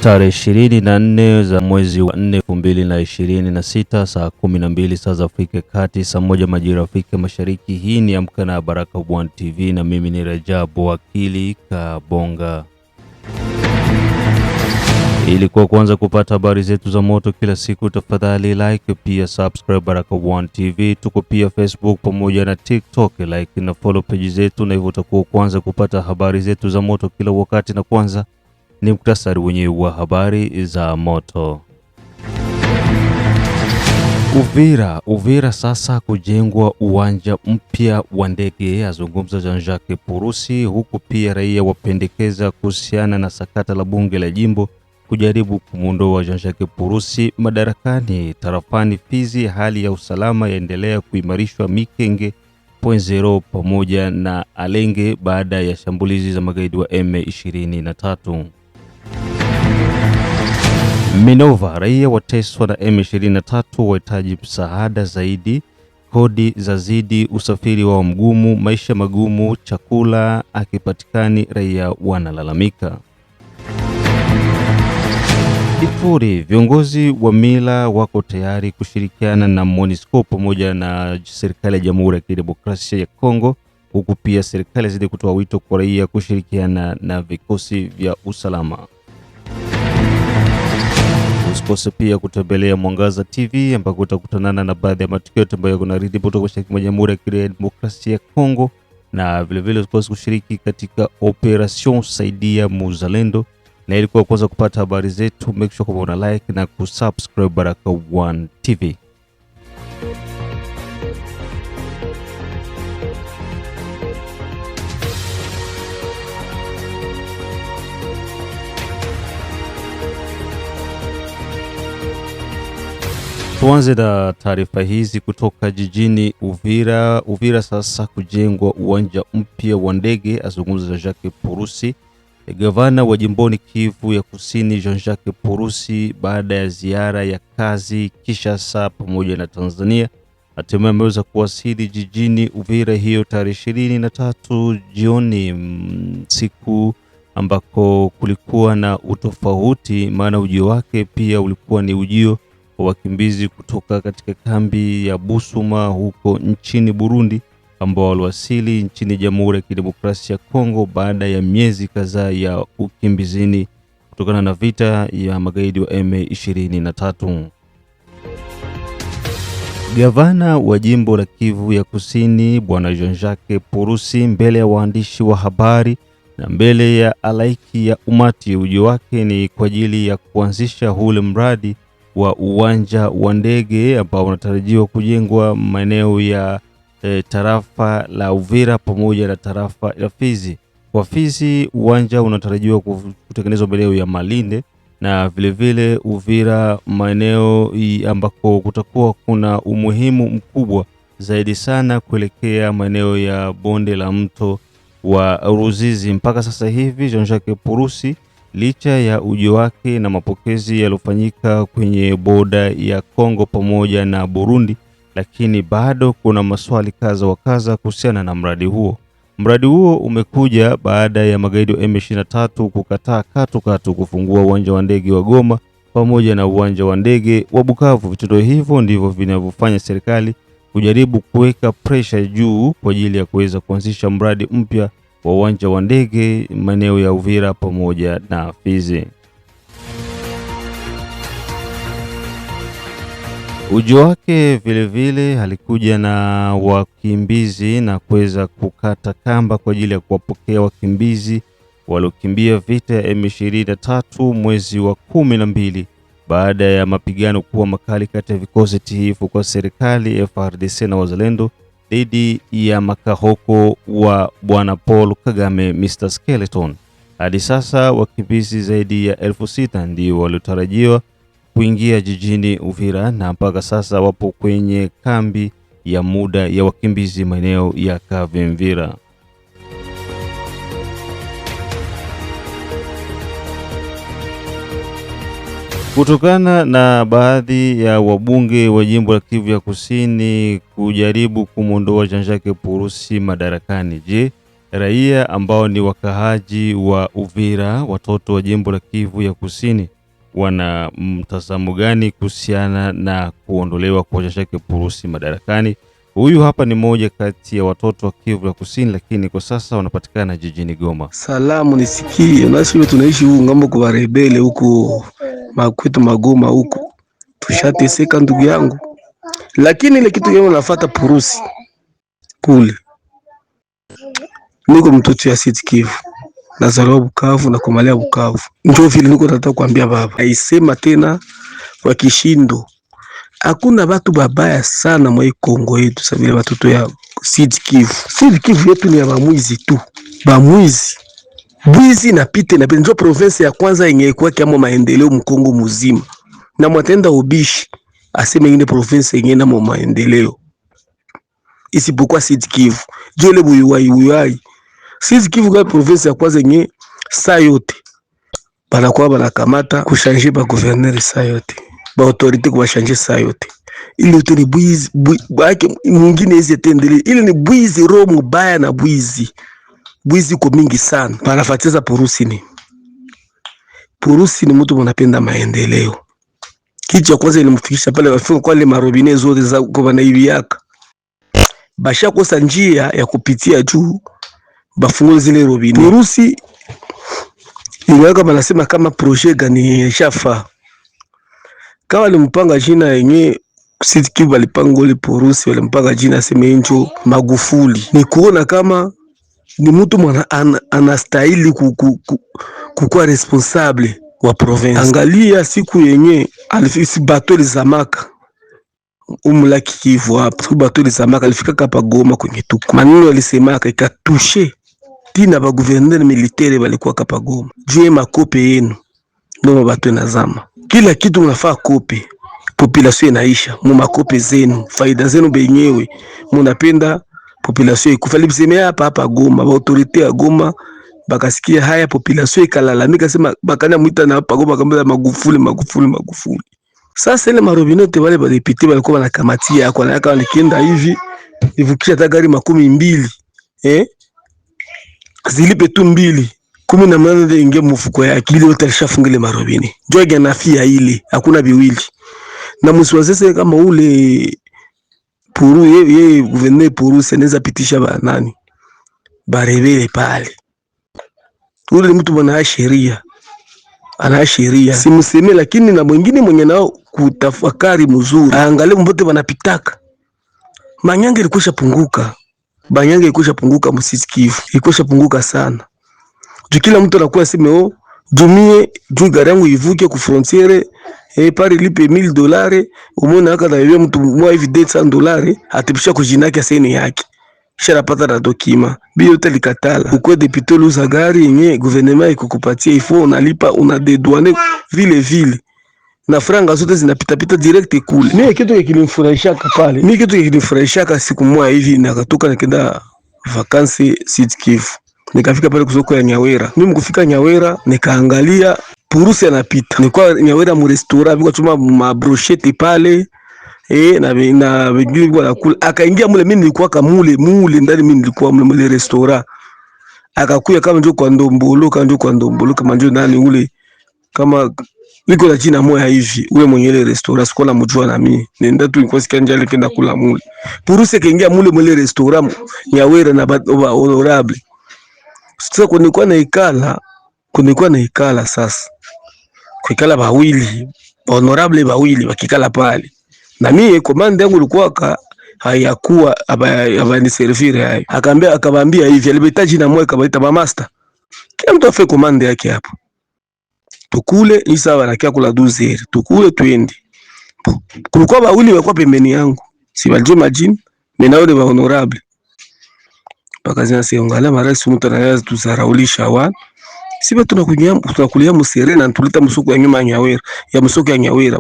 Tarehe 24 za mwezi wa 4 2026, saa 12 saa za Afrika Kati, saa 1 majira Afrika Mashariki. Hii ni Amka na Baraka One TV na mimi ni Rajabu Wakili Kabonga. Ili kwa kwanza kupata habari zetu za moto kila siku, tafadhali like pia subscribe Baraka One TV. Tuko pia Facebook pamoja na TikTok, like na follow page zetu, na hivyo utakuwa kwanza kupata habari zetu za moto kila wakati. Na kwanza ni muktasari wenyewe wa habari za moto. Uvira sasa kujengwa uwanja mpya wa ndege, azungumza Jean-Jacques Purusi, huku pia raia wapendekeza kuhusiana na sakata la bunge la jimbo kujaribu kumuondoa Jean-Jacques Purusi madarakani. Tarafani Fizi hali ya usalama yaendelea kuimarishwa Mikenge .0 pamoja na Alenge baada ya shambulizi za magaidi wa M23. Minova, raia wateswa na M23, wahitaji msaada zaidi. Kodi za zidi, usafiri wa mgumu, maisha magumu, chakula akipatikani, raia wanalalamika. Ituri, viongozi wa mila wako tayari kushirikiana na MONUSCO pamoja na serikali ya Jamhuri ya Kidemokrasia ya Kongo, huku pia serikali zidi kutoa wito kwa raia kushirikiana na vikosi vya usalama. Usikose pia kutembelea Mwangaza TV ambako utakutanana na baadhi ya matukio ambayo yanaridi kutoka mashariki mwa Jamhuri ya Kidemokrasia ya Kongo, na vile usikose kushiriki katika operation Saidia Muzalendo. Na ili kwa kwanza kupata habari zetu, make sure kwamba una like na kusubscribe Baraka One TV. Tuanze na taarifa hizi kutoka jijini Uvira. Uvira sasa kujengwa uwanja mpya wa ndege, azungumza Jacques Purusi. Gavana wa jimboni Kivu ya Kusini Jean-Jacques Purusi, baada ya ziara ya kazi Kinshasa pamoja na Tanzania, hatimaye ameweza kuwasili jijini Uvira hiyo tarehe 23 jioni, siku ambako kulikuwa na utofauti, maana ujio wake pia ulikuwa ni ujio wa wakimbizi kutoka katika kambi ya Busuma huko nchini Burundi, ambao waliwasili nchini Jamhuri ya Kidemokrasia ya Kongo baada ya miezi kadhaa ya ukimbizini kutokana na vita ya magaidi wa M23. Gavana wa jimbo la Kivu ya Kusini Bwana Jean-Jacques Purusi, mbele ya waandishi wa habari na mbele ya halaiki ya umati, ujio wake ni kwa ajili ya kuanzisha ule mradi wa uwanja wa ndege ambao unatarajiwa kujengwa maeneo ya tarafa la Uvira pamoja na tarafa la Fizi. Kwa Fizi, uwanja unatarajiwa kutengenezwa maeneo ya Malinde, na vile Uvira maeneo ambako kutakuwa kuna umuhimu mkubwa zaidi sana kuelekea maeneo ya bonde la mto wa Ruzizi. Mpaka sasa hivi Jean-Jacques Purusi, licha ya ujio wake na mapokezi yaliyofanyika kwenye boda ya Kongo pamoja na Burundi, lakini bado kuna maswali kadha wa kadha kuhusiana na mradi huo. Mradi huo umekuja baada ya magaidi wa M23 kukataa katu kufungua uwanja wa ndege wa Goma pamoja na uwanja wa ndege wa Bukavu. Vitendo hivyo ndivyo vinavyofanya serikali kujaribu kuweka pressure juu kwa ajili ya kuweza kuanzisha mradi mpya wa uwanja wa ndege maeneo ya Uvira pamoja na Fizi. Ujio wake vile alikuja na wakimbizi na kuweza kukata kamba kwa ajili ya kuwapokea wakimbizi waliokimbia vita ya M23 mwezi wa 12, baada ya mapigano kuwa makali kati ya vikosi tiifu kwa serikali FARDC na wazalendo dhidi ya makahoko wa Bwana Paul Kagame Mr. Skeleton. Hadi sasa wakimbizi zaidi ya 6,000 ndio waliotarajiwa kuingia jijini Uvira, na mpaka sasa wapo kwenye kambi ya muda ya wakimbizi maeneo ya Kavimvira. Kutokana na baadhi ya wabunge wa jimbo la Kivu ya Kusini kujaribu kumuondoa Jean-Jacques Purusi madarakani, je, Raia ambao ni wakahaji wa Uvira, watoto wa jimbo la Kivu ya Kusini, wana mtazamo gani kuhusiana na kuondolewa kwa Jean Jacques Purusi madarakani? Huyu hapa ni moja kati ya watoto wa Kivu ya Kusini, lakini kwa sasa wanapatikana jijini Goma. Salamu nisikie, nasi tunaishi huko ngambo kwa rebele huko makwetu Magoma huko. Tushateseka ndugu yangu. Lakini ile kitu yao nafuata Purusi kule. Niko mtoto ya Sud Kivu. Nazaliwa Bukavu na kumalia Bukavu. Ndio vile niko nataka kuambia baba. Aisema tena kwa kishindo. Hakuna watu babaya sana mwa Kongo yetu sababu vile watoto ya Sud Kivu. Sud Kivu yetu ni ya bamwizi tu. Bamwizi. Bwizi na pite na ndio province ya kwanza yenye kwa kama maendeleo mkongo mzima. Na mwatenda ubishi aseme ingine province yenye na maendeleo. Isipokuwa Sud Kivu. Jole buyuwai. Sud Kivu kwa province ya kwanza yenye saa yote banakuwa banakamata kushanje ba gouverneur saa yote. Ba autorite kubashanje saa yote. Ili yote ni bwizi, bwake mwingine hizi tendele. Ili ni bwizi roho mbaya na bwizi. Bwizi kwa mingi sana. Panafatiza Purusi ni. Purusi ni mtu mwanapenda maendeleo. Kitu ya kwanza ilimfikisha pale wafika kwa ile marobine zote za kwa na hivi yaka. Basha kosa njia ya kupitia juu bafungule zile robine. Purusi iliweka manasema kama projet gani shafa. Kama alimpanga jina yenye Sud Kivu alipanga ile Purusi walimpanga jina Semenjo Magufuli. Ni kuona kama ni mtu mwana anastahili kukuwa responsable wa province. Angalia siku yenye alifisi batoli zamaka umlaki Kivu hapa. Batoli zamaka alifika hapa Goma kwenye tuko. Maneno alisemaka ikatushe tina ba gouverneur militaire walikuwa hapa Goma. Jue makope yenu ndio bato na zama. Kila kitu mnafaa kope. Population inaisha, mu makope zenu, faida zenu benyewe. Mnapenda population ikufali bisemea hapa Goma, ba autorite ya Goma bakasikia haya population ikalalamika sema bakana muita na hapa Goma kama Magufuli. Sasa ile marobinote wale balipiti walikuwa wanakamatia kwa naka walikienda hivi ivukisha hata gari 20 zilipe tu 18 ndio ingia mfuko yake ile yote alishafungile marobini. Joga nafia ile hakuna biwili. Na msiwazese kama ule Puru yeye gouverneur Puru seneza pitisha ba nani barebele pale. Ule mtu mwana sheria ana sheria simseme, lakini na mwingine mwenye nao kutafakari mzuri angalie mbote wanapitaka. Manyanga ilikwisha punguka, Banyanga ilikwisha punguka, Sud Kivu ilikwisha punguka sana. Kila mtu anakuwa sema dumie juu gari yangu ivuke ku frontiere pari lipe $1000 umona aka na yeye mtu mwa hivi $200 atipisha kujinaki aseni yake shara pata na dokima bio telikatala ukwe depute luza gari yenye gouvernement ikukupatia ifo unalipa una dedouane vile na franga zote zinapita direct kule. Mimi kitu kilinifurahisha pale, mimi kitu kilinifurahisha siku moja hivi nakatoka nikaenda vacances Sud Kivu. Nikafika pale kusoko ya Nyawera. Mimi mkufika Nyawera nikaangalia Purusi anapita. Nilikuwa Nyawera mu restaurant biko chuma ma brochette pale na wengine biko nakula. Akaingia mule, mimi nilikuwa kamule ndani, mimi nilikuwa mule restaurant. Akakuya kama ndio kwa Ndombolo kama ndio nani ule kama niko na jina moja hivi ule mwenye ile restaurant sikuwa namjua na mimi. Nenda tu nilikuwa sikia njale kenda kula mule. Purusi kaingia mule restaurant Nyawera na honorable. Sasa kunikuwa na ikala sasa. Kuikala bawili, honorable bawili wakikala pale. Na mimi komanda yangu ilikuwa hayakuwa abani servire hayo. Akawaambia hivi alibetaji na moyo kabaita ba master. Kila mtu afe komanda yake hapo. Tukule ni sawa na kia kula 12h. Tukule twende. Kulikuwa bawili walikuwa pembeni yangu. Si walijua majini, mimi na wale ba honorable. Pakazina siongala marasi mtu anaanza tuzaraulisha wana. Siba tunakulia Muserena tulita msoko ya nyuma ya Nyawera, ya msoko ya Nyawera,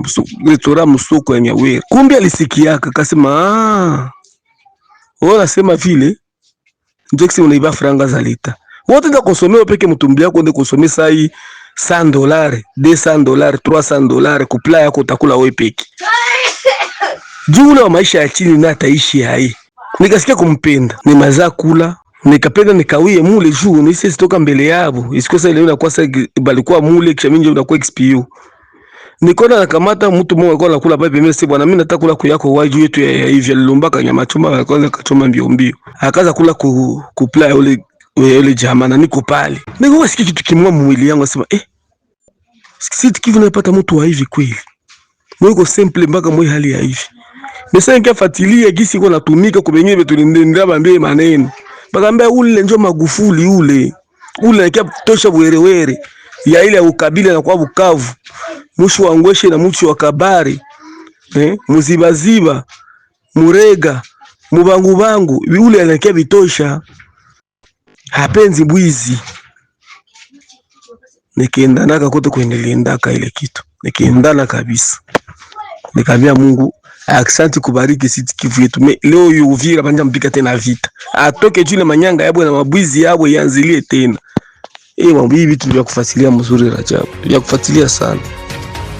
msoko ya Nyawera. Kumbe alisikiaka akasema wewe unasema vile ndio kisi unaiba franga za lita. Wote ndio konsomea peke mtumbi yako ndio konsomea sai $100, $200, $300 kupla yako utakula wewe peke. Juu wa maisha ya chini na ataishi hai. Nikasikia kumpenda. Ni maza kula nikapenda nikawie mule juu nisi sitoka mbele yabo isikosa ile inakuwa sasa balikuwa mule kisha mimi ndio nakuwa XPU. Nikona nakamata mtu mmoja alikuwa anakula pale pembeni, sasa bwana, mimi nataka kula kuyako waju yetu ya hivi, alilumbaka nyama choma, akaanza kachoma mbio mbio, akaanza kula ku play ule jamaa, na niko pale niko wasikia kitu kimwa mwili yangu, nasema sisi kivu napata mtu wa hivi kweli, mwiko simple mpaka mwe hali ya hivi. Mesa nikafuatilia gisi iko natumika kwa wengine betu ndaba mbie maneno, bakambia ule njo Magufuli ule nikia tosha bwerewere ya ile ya ukabila na kwa Bukavu, mushi wa Ngweshe na mushi wa Kabare, Muzibaziba, Murega, Mubangubangu, ule anakia bitosha, hapenzi bwizi. Nikiendana kote kwenye niliendaka ile kitu, nikiendana kabisa, nikamwambia Mungu asante, kubariki sisi Kivu yetu. Leo Uvira banja mpika tena vita, atoke jule manyanga yabo na mabwizi yabo yanzilie tena. Mambo hivi vitu vya kufuatilia mzuri, Rajabu, vya kufuatilia sana.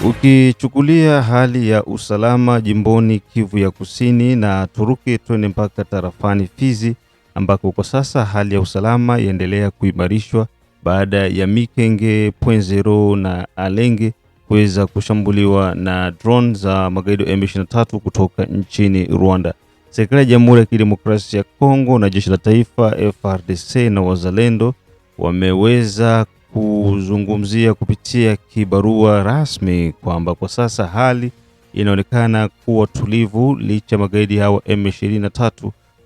Ukichukulia hali ya usalama jimboni Kivu ya Kusini, na turuki twende mpaka tarafani Fizi ambako kwa sasa hali ya usalama yaendelea kuimarishwa baada ya Mikenge, Point0 na Alenge kuweza kushambuliwa na drone za magaidi wa M23 kutoka nchini Rwanda. Serikali ya Jamhuri ya Kidemokrasia ya Kongo na jeshi la taifa FARDC na wazalendo wameweza kuzungumzia kupitia kibarua rasmi kwamba kwa sasa hali inaonekana kuwa tulivu licha magaidi hawa M23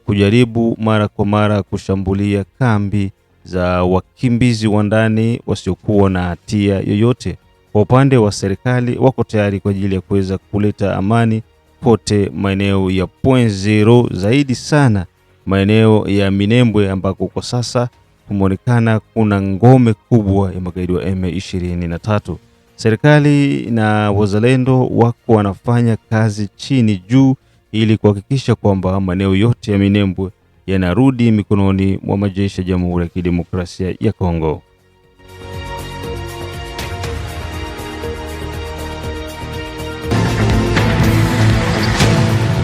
kujaribu mara kwa mara kushambulia kambi za wakimbizi wa ndani wasiokuwa na hatia yoyote. Kwa upande wa serikali wako tayari kwa ajili ya kuweza kuleta amani kote maeneo ya Point0, zaidi sana maeneo ya Minembwe ambako kwa sasa kumonekana kuna ngome kubwa ya magaidi wa M23. Serikali na wazalendo wako wanafanya kazi chini juu ili kuhakikisha kwamba maeneo yote ya Minembwe yanarudi mikononi mwa majeshi ya Jamhuri ya Kidemokrasia ya Kongo.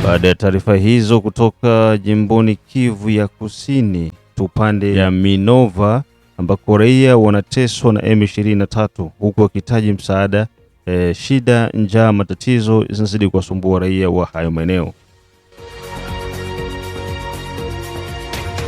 Baada ya taarifa hizo kutoka jimboni Kivu ya Kusini, tupande ya Minova ambako raia wanateswa na M23 huku wakihitaji msaada. Shida, njaa, matatizo zinazidi kuwasumbua raia wa hayo maeneo.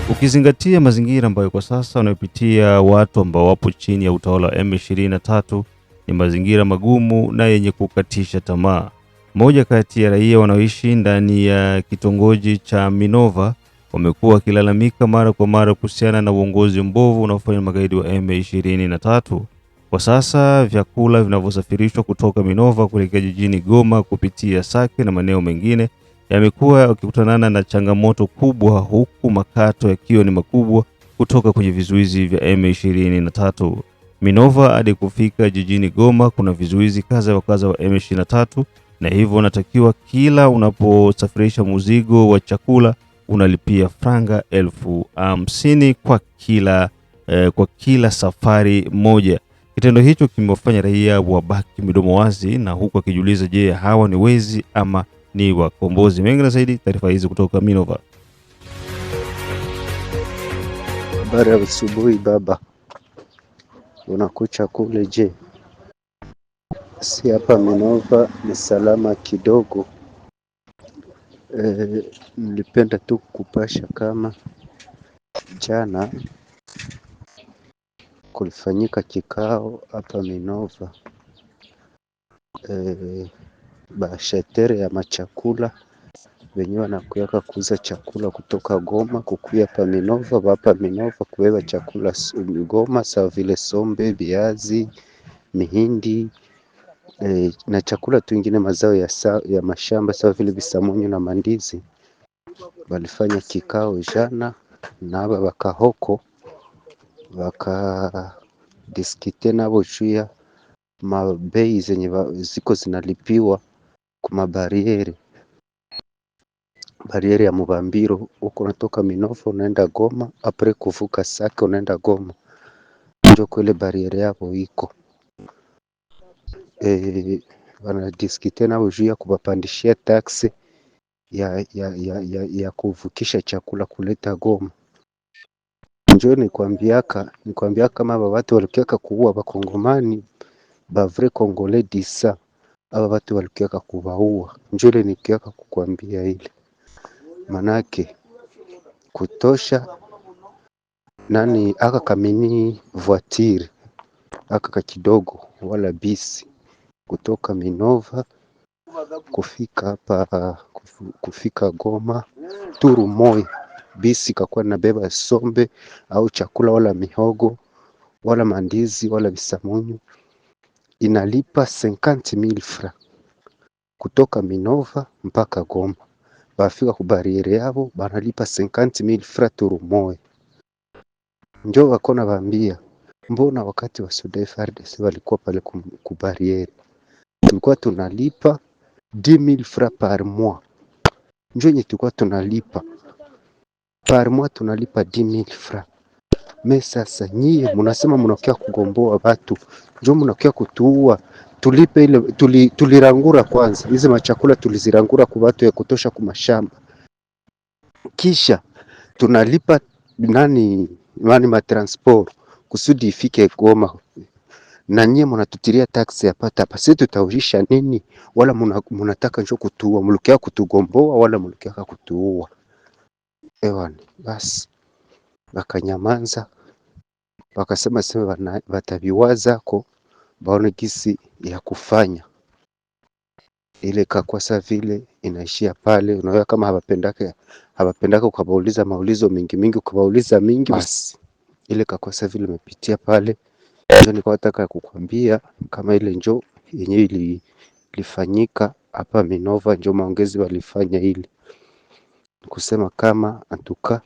Ukizingatia mazingira ambayo kwa sasa wanapitia watu ambao wapo chini ya utawala wa M23, ni mazingira magumu na yenye kukatisha tamaa. Moja kati ya raia wanaoishi ndani ya kitongoji cha Minova wamekuwa wakilalamika mara kwa mara kuhusiana na uongozi mbovu unaofanywa magaidi wa M23. Kwa sasa vyakula vinavyosafirishwa kutoka Minova kuelekea jijini Goma kupitia Sake na maeneo mengine yamekuwa yakikutana na changamoto kubwa, huku makato yakiwa ni makubwa kutoka kwenye vizuizi vya M23. Minova hadi kufika jijini Goma kuna vizuizi kadha wa kadha wa M23, na hivyo unatakiwa kila unaposafirisha mzigo wa chakula unalipia franga 50,000 kwa kila safari moja. Kitendo hicho kimewafanya raia wabaki midomo wazi, na huku akijiuliza, je, hawa ni wezi ama ni wakombozi? Mengi na zaidi, taarifa hizi kutoka Minova. Habari ya asubuhi baba, unakucha kule je? Si hapa Minova ni salama kidogo. Nilipenda tu kupasha kama jana kulifanyika kikao hapa Minova, bashetere ya machakula wenyewe wanakuyaka kuuza chakula kutoka Goma kukuya hapa Minova, hapa Minova kubeba chakula Goma, sawa vile sombe, viazi, mihindi na chakula tu mazao ya mashamba sawa vile bisamunyu na mandizi. Walifanya kikao jana na haba bakahoko wakadiskite nabo juu ya mabei zenye ziko zinalipiwa kwa mabarieri ya Mubambiro. Huko natoka Minova unaenda Goma, apre kuvuka Sake unaenda Goma, ndio kwele barieri yabo iko. Wanadiskite nabo juu ya kubapandishia taksi ya kuvukisha chakula kuleta Goma. Njoo nikwambiaka kama aba watu walikiaka kuua bakongomani ba vrai congolais disa, aba watu walikiaka kuwaua. Njoo ile nikiaka kukwambia ile manake kutosha nani aka kamini voiture aka kidogo wala bisi kutoka Minova kufika hapa kufika Goma turu moya, bisi kakuwa nabeba sombe au chakula wala mihogo wala mandizi wala bisamunyu, inalipa 50,000 francs kutoka Minova mpaka Goma. Bafika kubariere yabo banalipa 50,000 francs turu moya. Njoo wakona bambia, mbona wakati wa Soda FARDC walikuwa pale kubariere tulikuwa tunalipa 10,000 francs par mois. Njoo nye tulikuwa tunalipa par mois, tunalipa 10,000 francs. Sasa nyie munasema munakia kugomboa watu, njoo munakia kutuua. Tulipe ile tulirangura kwanza hizo machakula, tulizirangura kwa watu ya kutosha kumashamba, kisha tunalipa nani matransport kusudi ifike Goma, na nyie munatutiria taksi ya pata hapa. Sisi tutaurisha nini? Wala munataka njoo kutuua, mulukia kutugomboa wala mulukia kutuua. Ewani basi bakanyamanza, bakasema sema batabiwazako baone gisi ya kufanya ile kakwasa vile inaishia pale. Unaona kama habapendaka ukabauliza maulizo mingi ukabauliza mingi, basi ile kakwasa vile imepitia pale. Ndio nilikuwa nataka kukwambia kama ile njoo yenyewe ilifanyika hapa Minova, njoo maongezi walifanya ile kusema kama antuka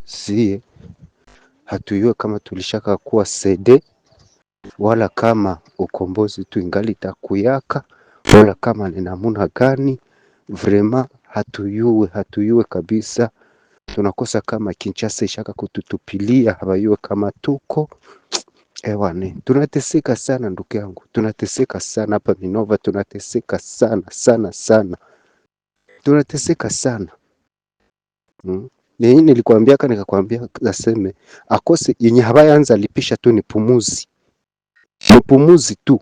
sie hatuyue kama tulishaka kuwa CD wala kama ukombozi tu ingali takuyaka wala kama ni namuna gani. Vrema hatuyue kabisa. Tunakosa kama Kinshasa ishaka kututupilia, habayue kama tuko ewane. Tunateseka sana ndugu yangu, tunateseka sana hapa Minova, tunateseka sana tunateseka sana. Ni nilikwambia nikakwambia naseme akose yenye habayanza lipisha tu ni pumuzi tu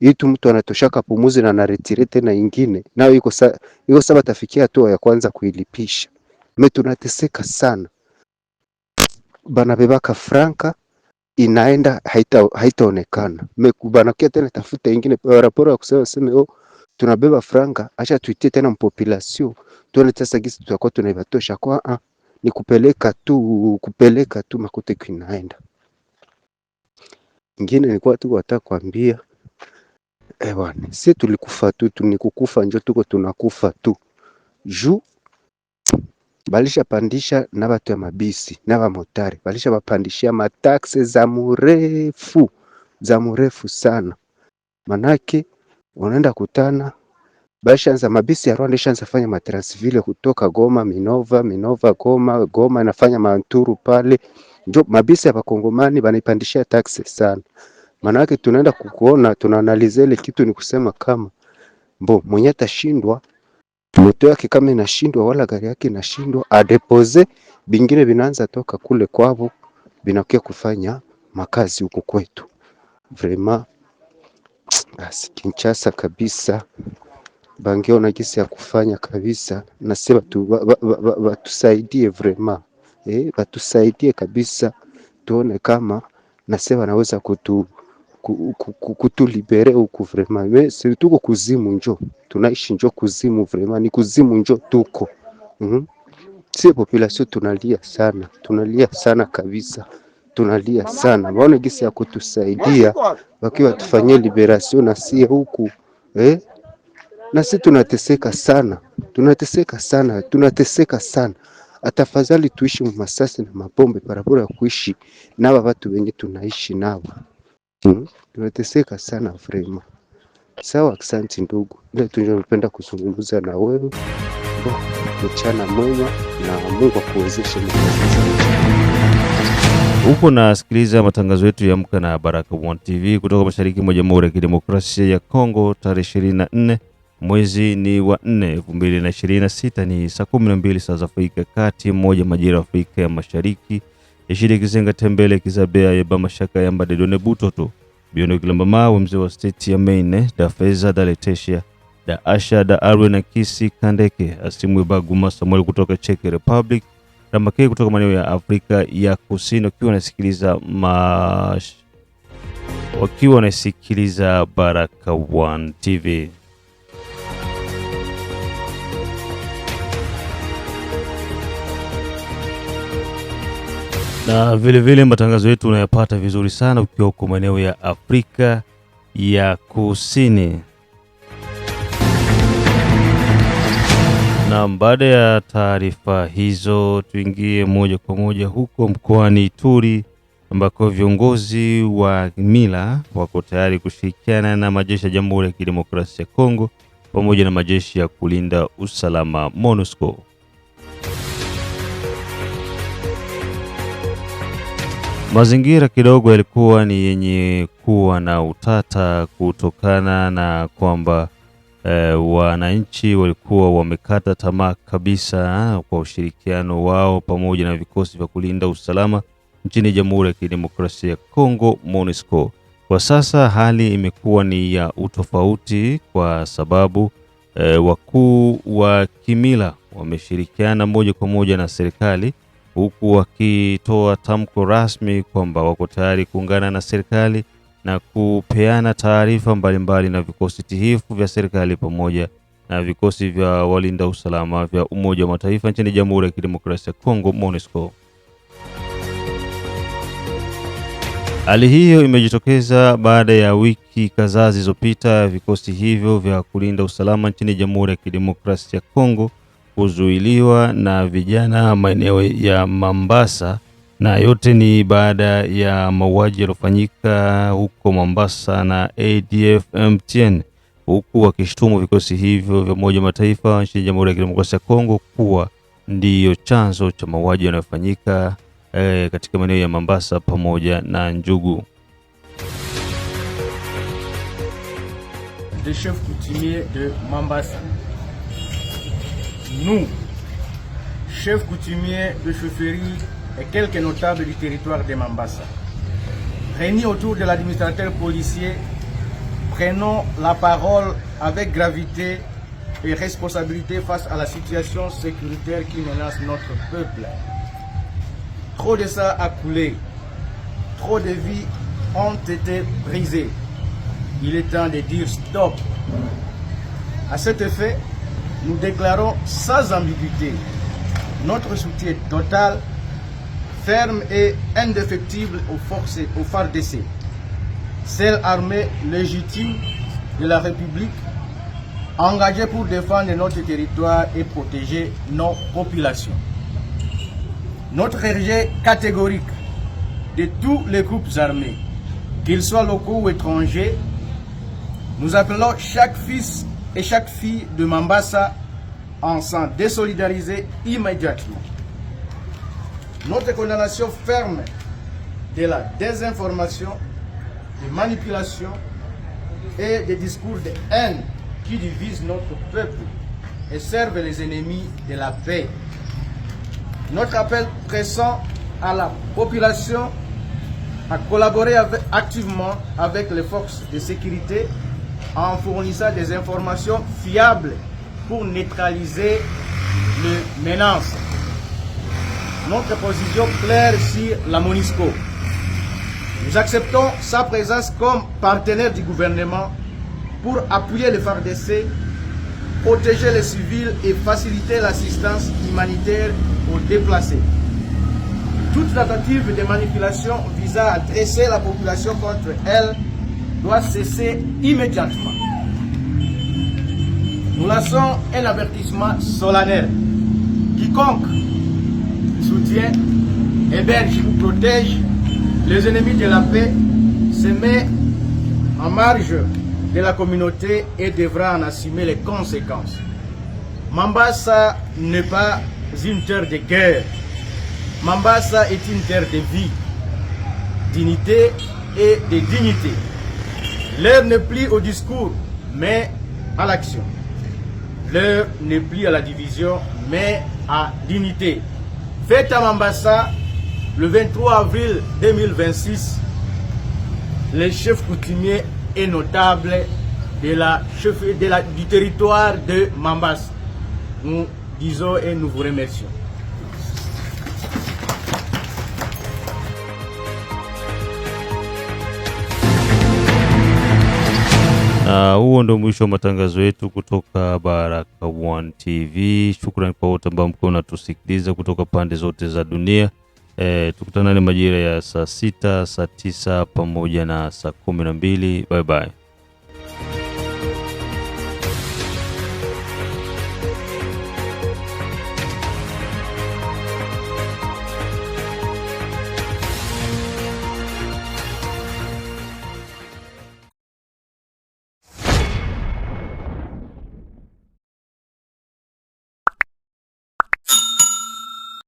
itu mtu anatoshaka pumuzi na naretire tena ingine nao iko saba tafikia hatua ya kwanza kuilipisha. Tunateseka sana, banabebaka franka inaenda haitaonekana. Banakia tena tafuta ingine raporo ya kusema sema tunabeba franka, acha tuitie tena mpopulation tuone sasa gisi tutakuwa tunaibatosha kwa ni kupeleka tu makote kinaenda. Ingine nilikuwa tu nataka kuambia bwana, sisi tulikufa tu tunikukufa njoo tuko tunakufa tu. Juu balisha pandisha na watu ya mabisi na wa motari balisha bapandishia mataxe za murefu sana. Manake unaenda kutana bashaanza mabisi ya Rwanda ishaanza fanya matransvile kutoka Goma Minova Goma inafanya manturu pale. Ndio mabisi ya bakongomani banipandishia taxe sana. Manake tunaenda kukuona tunaanalize ile kitu ni kusema kama mwenye atashindwa moto yake kama inashindwa wala gari yake inashindwa adepose bingine binaanza toka kule kwao binakia kufanya makazi huko kwetu. Vraiment basi Kinshasa kabisa bangeona gisi ya kufanya kabisa, na sema batusaidie vraiment batusaidie kabisa, tuone kama nasema naweza kutulibere huku vraiment. Sisi tuko kuzimu, njo tunaishi njo kuzimu vraiment, ni kuzimu njo tuko. Sisi population tunalia sana kabisa, tunalia sana. Waone gisi ya kutusaidia wakiwa tufanyie liberation na sie huku na sisi tunateseka sana. Atafadhali tuishi masasi na mapombe barabara ya kuishi na watu wenye tunaishi nao. Tunateseka sana vrema. Sawa, asante ndugu. Ndio tunapenda kuzungumza na wewe. Mchana mwema na Mungu akuwezeshe. Huko nasikiliza matangazo yetu ya Amka na Baraka One TV kutoka mashariki mwa Jamhuri ya Kidemokrasia ya Kongo tarehe 24 mwezi ni wa 4 2026, ni saa 12 saa za Afrika Kati, 1 majira ya Afrika ya Mashariki. Yashidi kizenga tembele kizabea yeba mashaka ya mbadedone butoto biono kilamba mawe mzee wa state ya Maine da Feza da Leteshia da Asha da Arwe na Kisi Kandeke Asimwe Baguma Samuel kutoka Czech Republic, Ramakei kutoka maeneo ya Afrika ya Kusini, wakiwa wanasikiliza Baraka One TV. Na vile matangazo yetu unayapata vizuri sana ukiwa huko maeneo ya Afrika ya Kusini. Na baada ya taarifa hizo, tuingie moja kwa moja huko mkoani Ituri ambako viongozi wa mila wako tayari kushirikiana na majeshi ya Jamhuri ya Kidemokrasia ya Kongo pamoja na majeshi ya kulinda usalama MONUSCO. Mazingira kidogo yalikuwa ni yenye kuwa na utata kutokana na kwamba wananchi walikuwa wamekata tamaa kabisa kwa ushirikiano wao pamoja na vikosi vya kulinda usalama nchini Jamhuri ya Kidemokrasia ya Kongo MONUSCO. Kwa sasa hali imekuwa ni ya utofauti kwa sababu wakuu wa kimila wameshirikiana moja kwa moja na serikali, huku wakitoa tamko rasmi kwamba wako tayari kuungana na serikali na kupeana taarifa mbalimbali na vikosi tihifu vya serikali pamoja na vikosi vya walinda usalama vya Umoja wa Mataifa nchini Jamhuri ya Kidemokrasia ya Kongo MONUSCO. Hali hiyo imejitokeza baada ya wiki kadhaa zilizopita vikosi hivyo vya kulinda usalama nchini Jamhuri ya Kidemokrasia ya Kongo kuzuiliwa na vijana maeneo ya Mombasa, na yote ni baada ya mauaji yaliyofanyika huko Mombasa na ADF MTN, huku wakishtumu vikosi hivyo vya Umoja wa Mataifa nchini Jamhuri ya Kidemokrasia ya Kongo kuwa ndiyo chanzo cha mauaji yanayofanyika katika maeneo ya Mombasa pamoja na Njugu. Le chef coutumier de Mombasa. Nous, chefs coutumiers de chaufferie et quelques notables du territoire de Mombasa, réunis autour de l'administrateur policier, prenons la parole avec gravité et responsabilité face à la situation sécuritaire qui menace notre peuple. Trop de sang a coulé, trop de vies ont été brisées. Il est temps de dire stop. À cet effet, nous déclarons sans ambiguïté notre soutien total, ferme et indéfectible aux FARDC, celles armées légitimes de la République, engagées pour défendre notre territoire et protéger nos populations. Notre rejet catégorique de tous les groupes armés, qu'ils soient locaux ou étrangers, nous appelons chaque fils et chaque fille de Mombasa en s'en désolidariser immédiatement. Notre condamnation ferme de la désinformation, des manipulations et des discours de haine qui divisent notre peuple et servent les ennemis de la paix. Notre appel pressant à la population à collaborer activement avec les forces de sécurité en fournissant des informations fiables pour neutraliser les menaces. Notre position claire sur la MONUSCO. Nous acceptons sa présence comme partenaire du gouvernement pour appuyer les FARDC, protéger les civils et faciliter l'assistance humanitaire aux déplacés. Toute tentative de manipulation visant à dresser la population contre elle doit cesser immédiatement. Nous lançons un avertissement solennel. Quiconque soutient, héberge ou protège les ennemis de la paix se met en marge de la communauté et devra en assumer les conséquences. Mombasa n'est pas une terre de guerre. Mombasa est une terre de vie, dignité et de dignité. L'heure n'est plus au discours, mais à l'action. L'heure n'est plus à la division, mais à l'unité. Fête à Mambasa, le 23 avril 2026, les chefs coutumiers et notables du territoire de Mambasa. Nous disons et nous vous remercions. Na huo ndo mwisho wa matangazo yetu kutoka Baraka1 TV. Shukrani kwa wote ambao mko mnatusikiliza kutoka pande zote za dunia. Tukutanane majira ya saa 6, saa 9 pamoja na saa 12. Bye bye.